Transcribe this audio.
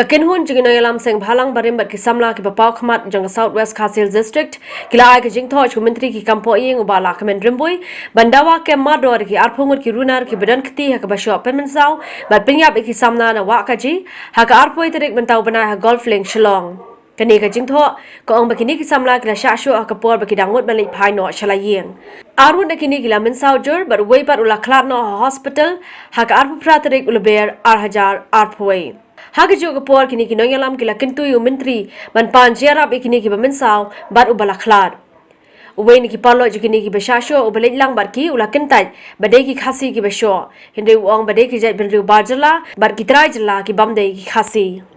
kynhun jing nongialam Sengbhalang barim bat ki Samla ki pawkhmat jong South West Khasi Hills district kila ai ki jingthoh Myntri ki pohiing Bah Lahkmen Rymbui dawa Kem Mardor ki arphungut ki runar ki Donkti ha ka Shoh pynmynsaw bat pyniap ki Samla Wahkaji ha ka arphoi tarik bnai Golflink Shillong Kane ka jingthoh ko ang bakini ki Samla kila SHAH ka por baki ngut leit phai no shalayeng arun kini kila mynsaw jur bat wei pat ula khlat no hospital ha ka arphu tarik ulaber 1000 arphoi Hagajo ke por kini nongialam kila kintuyu Myntri ban pan jarab ikini ki pynmynsaw bat ubalaklad. Uwe ni ki palo jikini ki SHAH ubalit lang bat ki ula kintaj badai ki khasi ki Shoh. Hindi uang badai ki jait benriu barjala bat ki trai jala ki bamdai ki khasi.